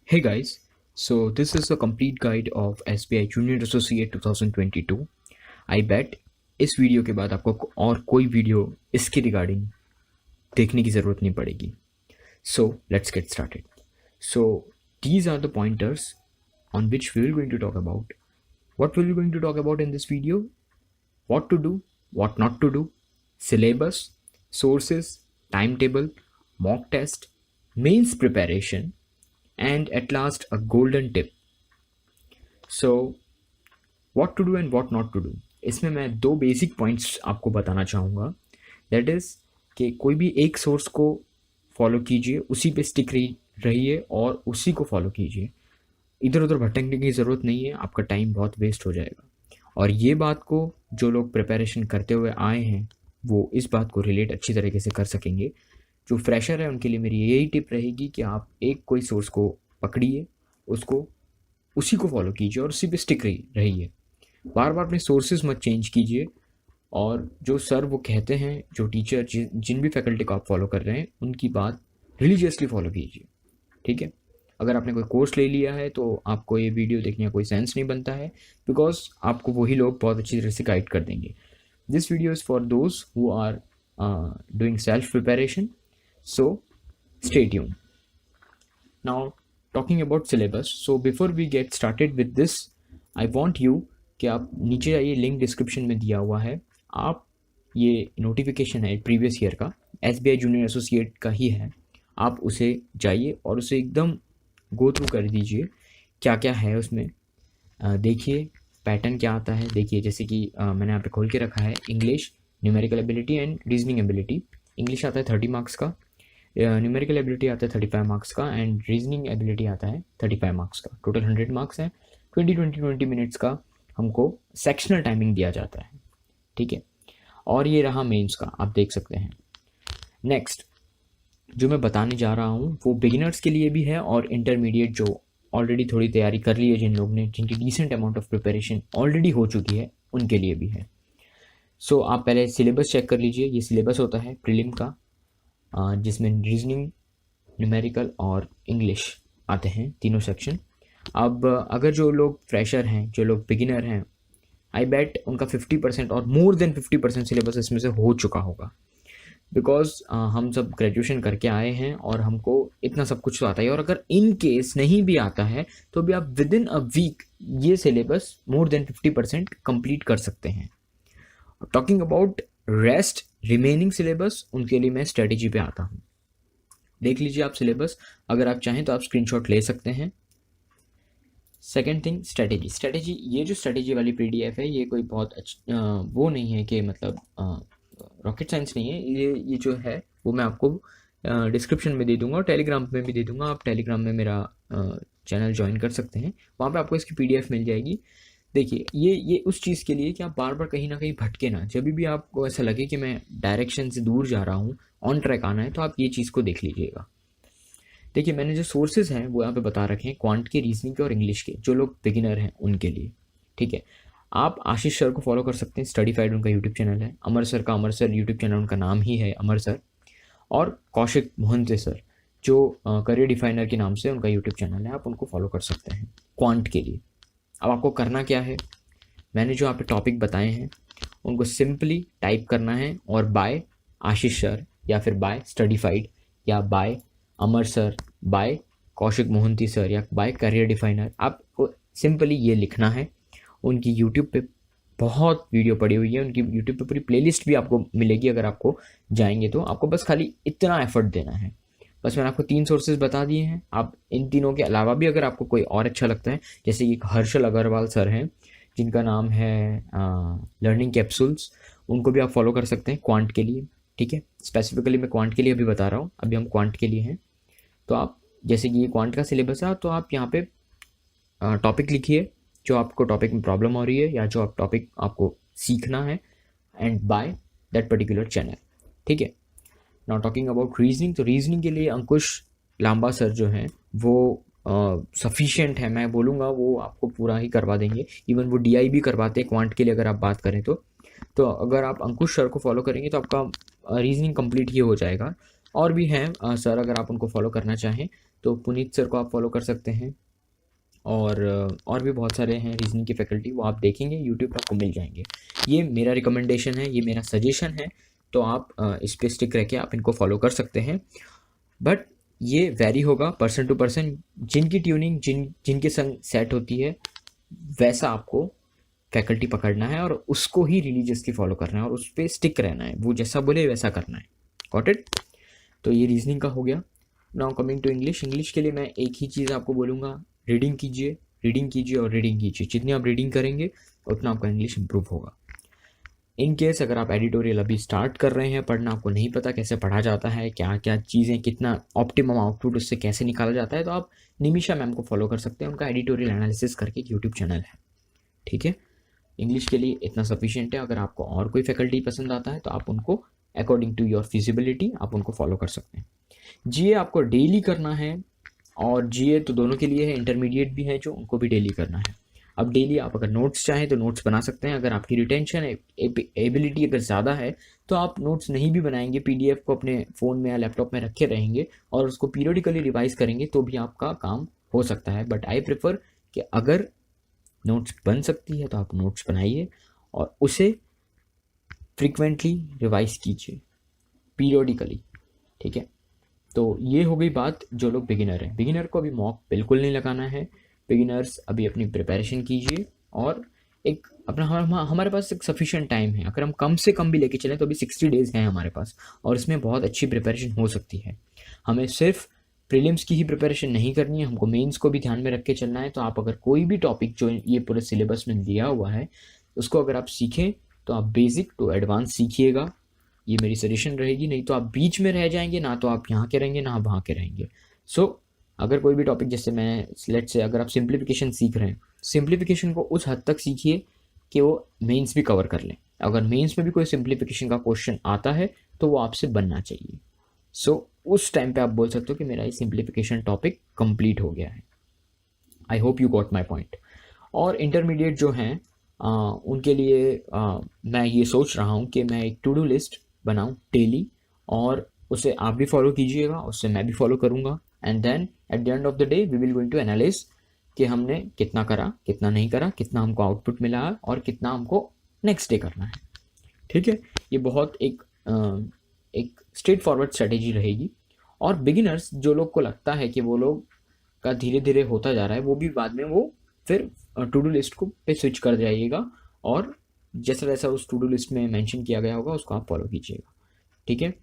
Hey guys, so this is a complete guide of SBI Junior Associate 2022. I bet इस video के बाद आपको और कोई वीडियो इसके रिगार्डिंग देखने की ज़रूरत नहीं पड़ेगी. So let's get started. So these are the pointers on which we will going to talk about. What will we going to talk about in this video? What to do, what not to do, syllabus, sources, timetable, mock test, mains preparation, and at last a golden tip. So what to do and what not to do. इसमें मैं दो basic points आपको बताना चाहूँगा. That is कि कोई भी एक सोर्स को फॉलो कीजिए, उसी पे स्टिक रहिए और उसी को फॉलो कीजिए. इधर उधर भटकने की ज़रूरत नहीं है, आपका टाइम बहुत वेस्ट हो जाएगा. और ये बात को जो लोग प्रिपरेशन करते हुए आए हैं वो इस बात को रिलेट अच्छी तरीके से कर सकेंगे. जो फ्रेशर है उनके लिए मेरी यही टिप रहेगी कि आप एक कोई सोर्स को पकड़िए, उसको उसी को फॉलो कीजिए और उसी पे स्टिक रहिए. बार बार अपने सोर्सेज मत चेंज कीजिए. और जो सर वो कहते हैं, जो टीचर जिन भी फैकल्टी को आप फॉलो कर रहे हैं उनकी बात रिलीजियसली फॉलो कीजिए. ठीक है. अगर आपने कोई कोर्स ले लिया है तो आपको ये वीडियो देखने का कोई सेंस नहीं बनता है, बिकॉज आपको वही लोग बहुत अच्छी तरह से गाइड कर देंगे. This video is for those who are doing self preparation. So stay tuned. Now talking about syllabus. So before we get started with this, I want you कि आप नीचे जाइए, लिंक डिस्क्रिप्शन में दिया हुआ है. आप ये नोटिफिकेशन है प्रीवियस ईयर का, SBI जूनियर एसोसिएट का ही है. आप उसे जाइए और उसे एकदम गो थ्रू कर दीजिए. क्या क्या है उसमें देखिए, पैटर्न क्या आता है देखिए. जैसे कि मैंने यहाँ पे खोल के रखा है English, numerical ability and reasoning ability. English आता है 30 मार्क्स का, न्यूमेरिकल एबिलिटी आता है 35 मार्क्स का एंड रीजनिंग एबिलिटी आता है 35 मार्क्स का. टोटल 100 मार्क्स है. 20 मिनट्स का हमको सेक्शनल टाइमिंग दिया जाता है. ठीक है. और ये रहा मेंस का, आप देख सकते हैं. नेक्स्ट जो मैं बताने जा रहा हूँ वो बिगिनर्स के लिए भी है और इंटरमीडिएट जो ऑलरेडी थोड़ी तैयारी कर ली है, जिन लोग ने, जिनकी decent amount of preparation already हो चुकी है, उनके लिए भी है. सो आप पहले सिलेबस चेक कर लीजिए. ये सिलेबस होता है प्रीलिम का, जिसमें रीजनिंग, न्यूमेरिकल और इंग्लिश आते हैं, तीनों सेक्शन. अब अगर जो लोग फ्रेशर हैं, जो लोग बिगिनर हैं, आई बेट उनका 50% और मोर देन 50% सिलेबस इसमें से हो चुका होगा. बिकॉज हम सब ग्रेजुएशन करके आए हैं और हमको इतना सब कुछ तो आता है. और अगर इन केस नहीं भी आता है तो भी आप विद इन अ वीक ये सिलेबस मोर देन 50% कंप्लीट कर सकते हैं. Talking about rest remaining syllabus, उनके लिए मैं स्ट्रेटेजी पे आता हूँ. देख लीजिए आप सिलेबस, अगर आप चाहें तो आप स्क्रीनशॉट ले सकते हैं. Second thing, strategy. ये जो स्ट्रेटेजी वाली PDF है ये कोई बहुत वो नहीं है कि मतलब रॉकेट साइंस नहीं है. ये जो है वो मैं आपको डिस्क्रिप्शन में दे दूंगा और टेलीग्राम में भी दे दूंगा. आप टेलीग्राम में मेरा चैनल ज्वाइन कर सकते हैं, वहाँ पे आपको इसकी PDF मिल जाएगी. देखिए ये उस चीज़ के लिए कि आप बार बार कहीं ना कहीं भटके ना. जब भी आपको ऐसा लगे कि मैं डायरेक्शन से दूर जा रहा हूँ, ऑन ट्रैक आना है, तो आप ये चीज़ को देख लीजिएगा. देखिए मैंने जो सोर्सेज हैं वो यहाँ पे बता रखे हैं, क्वांट के, रीजनिंग के और इंग्लिश के, जो लोग बिगिनर हैं उनके लिए. ठीक है. आप आशीष सर को फॉलो कर सकते हैं, स्टडीफाइड उनका यूट्यूब चैनल है. अमर सर यूट्यूब चैनल, उनका नाम ही है अमर सर. और कौशिक मोहंती सर जो करियर डिफाइनर के नाम से उनका यूट्यूब चैनल है, आप उनको फॉलो कर सकते हैं क्वांट के लिए. अब आपको करना क्या है, मैंने जो यहाँ पे टॉपिक बताए हैं उनको सिंपली टाइप करना है और बाय आशीष सर या फिर बाय स्टडीफाइड या by Amar sir, by Kaushik Mohanty sir या बाय करियर डिफाइनर, आपको सिंपली ये लिखना है. उनकी यूट्यूब पे बहुत वीडियो पड़ी हुई है, उनकी यूट्यूब पे पूरी प्लेलिस्ट भी आपको मिलेगी. अगर आपको जाएंगे तो आपको बस खाली इतना एफर्ट देना है. बस मैंने आपको 3 सोर्सेज बता दिए हैं. आप इन तीनों के अलावा भी अगर आपको कोई और अच्छा लगता है, जैसे कि हर्षल अग्रवाल सर हैं जिनका नाम है लर्निंग कैप्सूल्स, उनको भी आप फॉलो कर सकते हैं क्वांट के लिए. ठीक है. स्पेसिफिकली मैं क्वांट के लिए अभी बता रहा हूँ, अभी हम क्वांट के लिए हैं. तो आप जैसे कि ये क्वांट का सिलेबस है, तो आप यहाँ पे टॉपिक लिखिए जो आपको टॉपिक में प्रॉब्लम हो रही है या जो आप टॉपिक आपको सीखना है, and by that particular channel. ठीक है. नाउ टॉकिंग अबाउट रीजनिंग, तो रीजनिंग के लिए अंकुश लांबा सर जो हैं वो सफिशिएंट है, मैं बोलूँगा वो आपको पूरा ही करवा देंगे. इवन वो DI भी करवाते हैं क्वांट के लिए, अगर आप बात करें तो अगर आप अंकुश सर को फॉलो करेंगे तो आपका रीजनिंग कंप्लीट ही हो जाएगा. और भी हैं सर, अगर आप उनको फॉलो करना चाहें तो पुनीत सर को आप फॉलो कर सकते हैं, और भी बहुत सारे हैं रीजनिंग की फैकल्टी, वो आप देखेंगे यूट्यूब पर आपको मिल जाएंगे। ये मेरा रिकमेंडेशन है, ये मेरा सजेशन है, तो आप इस पर स्टिक रह के आप इनको फॉलो कर सकते हैं। बट ये वेरी होगा पर्सन टू पर्सन, जिनकी ट्यूनिंग जिनके संग सेट होती है वैसा आपको फैकल्टी पकड़ना है और उसको ही रिलीजियसली फॉलो करना है और उस पर स्टिक रहना है, वो जैसा बोले वैसा करना है। Got it? तो ये रीजनिंग का हो गया। Now coming to English. English के लिए मैं एक ही चीज़ आपको बोलूँगा, रीडिंग कीजिए, रीडिंग कीजिए और रीडिंग कीजिए। जितनी आप रीडिंग करेंगे उतना आपका इंग्लिश इंप्रूव होगा। इन केस अगर आप एडिटोरियल अभी स्टार्ट कर रहे हैं पढ़ना, आपको नहीं पता कैसे पढ़ा जाता है, क्या क्या चीज़ें, कितना ऑप्टिमम आउटपुट उससे कैसे निकाला जाता है, तो आप निमिषा मैम को फॉलो कर सकते हैं। उनका एडिटोरियल एनालिसिस करके एक यूट्यूब चैनल है। ठीक है, इंग्लिश के लिए इतना सफिशिएंट है। अगर आपको और कोई फैकल्टी पसंद आता है तो आप उनको अकॉर्डिंग टू योर फिजिबिलिटी आप उनको फॉलो कर सकते हैं। जीए आपको डेली करना है, और जीए तो दोनों के लिए है, इंटरमीडिएट भी है जो, उनको भी डेली करना है। अब डेली आप अगर नोट्स चाहें तो नोट्स बना सकते हैं। अगर आपकी रिटेंशन एबिलिटी अगर ज़्यादा है तो आप नोट्स नहीं भी बनाएंगे, पीडीएफ को अपने फ़ोन में या लैपटॉप में रखे रहेंगे और उसको पीरियडिकली रिवाइज करेंगे तो भी आपका काम हो सकता है। बट आई प्रेफर कि अगर नोट्स बन सकती है तो आप नोट्स बनाइए और उसे फ्रिक्वेंटली रिवाइज कीजिए पीरियडिकली। ठीक है, तो ये हो गई बात जो लोग बिगिनर हैं। बिगिनर को अभी मॉक बिल्कुल नहीं लगाना है। बिगिनर्स अभी अपनी प्रिपरेशन कीजिए और एक अपना हमारे पास एक सफिशिएंट टाइम है। अगर हम कम से कम भी लेके चलें तो अभी 60 डेज़ हैं हमारे पास, और इसमें बहुत अच्छी प्रिपरेशन हो सकती है। हमें सिर्फ प्रीलिम्स की ही प्रिपरेशन नहीं करनी है, हमको मेंस को भी ध्यान में रख के चलना है। तो आप अगर कोई भी टॉपिक जो ये पूरे सिलेबस में दिया हुआ है उसको अगर आप सीखें तो आप बेसिक टू एडवांस सीखिएगा, ये मेरी सजेशन रहेगी। नहीं तो आप बीच में रह जाएंगे, ना तो आप यहाँ के रहेंगे ना आप वहाँ के रहेंगे। सो अगर कोई भी टॉपिक, जैसे मैं लेट्स से अगर आप सिंप्लीफिकेशन सीख रहे हैं, सिंप्लीफिकेशन को उस हद तक सीखिए कि वो मेंस भी कवर कर लें। अगर मेंस में भी कोई सिंप्लीफिकेशन का क्वेश्चन आता है तो वो आपसे बनना चाहिए। सो उस टाइम पे आप बोल सकते हो कि मेरा ये सिंप्लीफिकेशन टॉपिक कंप्लीट हो गया है। I hope you got my point. और इंटरमीडिएट जो हैं उनके लिए मैं ये सोच रहा हूँ कि मैं एक टू डू लिस्ट बनाऊँ डेली, और उसे आप भी फॉलो कीजिएगा, उससे मैं भी फॉलो करूँगा। And then at the end of the day we will going to analyse कि हमने कितना करा, कितना नहीं करा, कितना हमको आउटपुट मिला है और कितना हमको नेक्स्ट डे करना है। ठीक है, ये बहुत एक स्ट्रेट फॉरवर्ड स्ट्रेटेजी रहेगी। और बिगिनर्स जो लोग को लगता है कि वो लोग का धीरे धीरे होता जा रहा है, वो भी बाद में वो फिर टू डू लिस्ट को पे स्विच कर जाइएगा, और जैसा जैसा उस टू डू लिस्ट में मेंशन किया गया होगा उसको आप फॉलो कीजिएगा। ठीक है,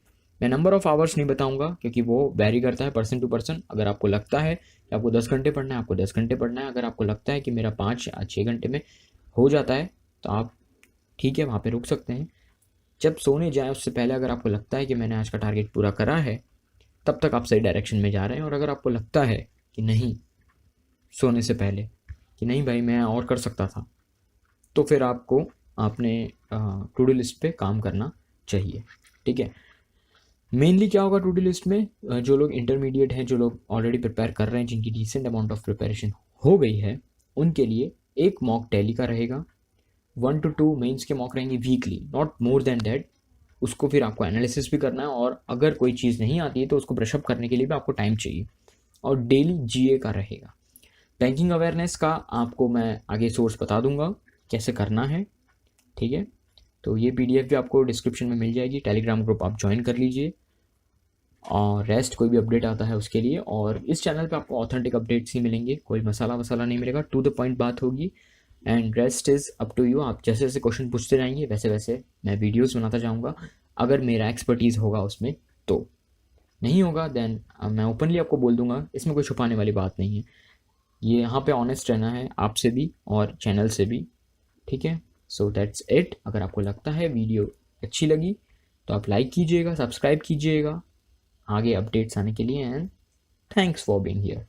मैं नंबर ऑफ़ आवर्स नहीं बताऊंगा क्योंकि वो वेरी करता है पर्सन टू पर्सन। अगर आपको लगता है कि आपको 10 घंटे पढ़ना है, आपको 10 घंटे पढ़ना है। अगर आपको लगता है कि मेरा 5 या 6 घंटे में हो जाता है तो आप ठीक है वहाँ पे रुक सकते हैं। जब सोने जाए उससे पहले अगर आपको लगता है कि मैंने आज का टारगेट पूरा करा है, तब तक आप सही डायरेक्शन में जा रहे हैं। और अगर आपको लगता है कि नहीं, सोने से पहले कि नहीं भाई मैं और कर सकता था, तो फिर आपको अपने टू डू लिस्ट पे काम करना चाहिए। ठीक है, मेनली क्या होगा टू डू लिस्ट में, जो लोग इंटरमीडिएट हैं, जो लोग ऑलरेडी प्रिपेयर कर रहे हैं, जिनकी डिसेंट अमाउंट ऑफ प्रिपरेशन हो गई है, उनके लिए एक मॉक डेली का रहेगा, 1 to 2 मेंस के मॉक रहेंगे weekly, not more than that. उसको फिर आपको एनालिसिस भी करना है, और अगर कोई चीज़ नहीं आती है तो उसको ब्रशअप करने के लिए भी आपको टाइम चाहिए। और डेली जीए का रहेगा। बैंकिंग अवेयरनेस का आपको मैं आगे सोर्स बता दूंगा कैसे करना है। ठीक है, तो ये पीडीएफ भी आपको डिस्क्रिप्शन में मिल जाएगी। टेलीग्राम ग्रुप आप ज्वाइन कर लीजिए, और रेस्ट कोई भी अपडेट आता है उसके लिए। और इस चैनल पे आपको ऑथेंटिक अपडेट्स ही मिलेंगे, कोई मसाला वसाला नहीं मिलेगा, टू द पॉइंट बात होगी। And rest is up to you. आप जैसे जैसे क्वेश्चन पूछते जाएंगे वैसे वैसे मैं वीडियोस बनाता जाऊंगा, अगर मेरा एक्सपर्टीज़ होगा उसमें। तो नहीं होगा देन मैं ओपनली आपको बोल दूंगा, इसमें कोई छुपाने वाली बात नहीं है। ये यहाँ पे ऑनेस्ट रहना है आपसे भी और चैनल से भी। ठीक है, सो दैट्स इट। अगर आपको लगता है वीडियो अच्छी लगी तो आप लाइक कीजिएगा, सब्सक्राइब कीजिएगा आगे अपडेट्स आने के लिए। And thanks for being here.